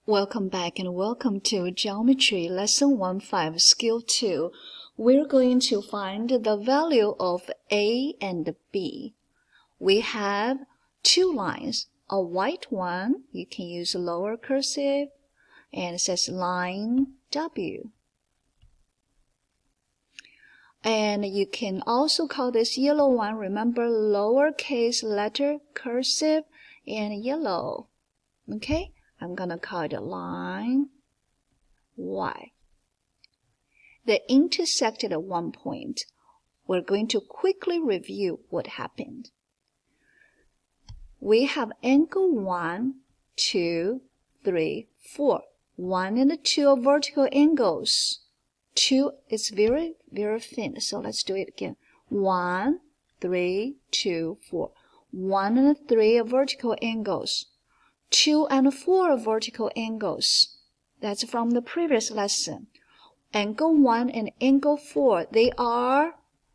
Welcome back and welcome to Geometry Lesson 15, Skill 2. We're going to find the value of A and B. We have two lines. A white one, you can use lower cursive, and it says line W. And you can also call this yellow one, remember, lowercase letter, cursive, and yellow. Okay? I'm going to call it a line Y. They intersected at one point. We're going to quickly review what happened. We have angle 1, 2, 3, 4. 1 and 2 are vertical angles. 2 is very, very thin. So let's do it again. 1, 3, 2, 4. 1 and 3 are vertical angles. 2 and 4 are vertical angles. That's from the previous lesson. Angle 1 and angle 4, they are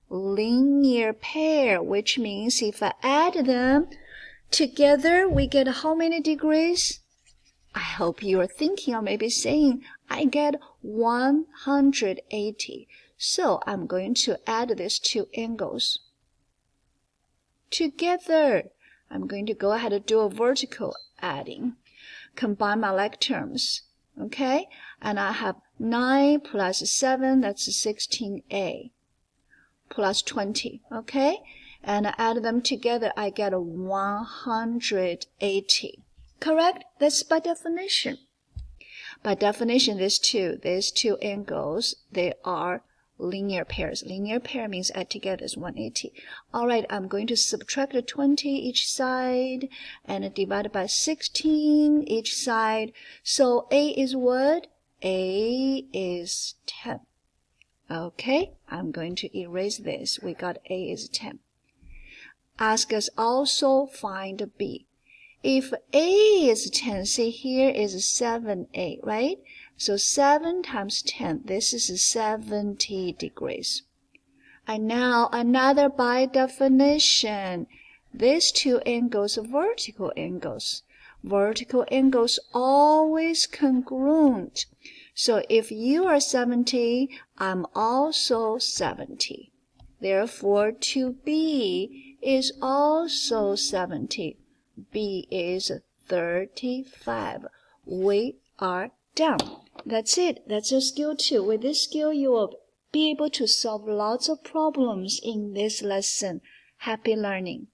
linear pair, which means if I add them together, we get how many degrees? I hope you are thinking or maybe saying, I get 180. So I'm going to add these two angles together. I'm going to go ahead and do a vertical adding. Combine my like terms. Okay? And I have 9 plus 7, that's 16a, plus 20. Okay? And I add them together, I get a 180. Correct? That's by definition. By definition, these two angles, they are linear pairs. Linear pair means add together is 180. All right, I'm going to subtract 20 each side and divide by 16 each side. So A is what? A is 10. Okay, I'm going to erase this. We got A is 10. Ask us also find B. If A is 10, see here is 7A, right? So 7 times 10, this is 70 degrees. And now another by definition. These two angles are vertical angles. Vertical angles always congruent. So if you are 70, I'm also 70. Therefore, 2B is also 70. B is 35. We are done. That's it. That's your skill 2. With this skill, you will be able to solve lots of problems in this lesson. Happy learning.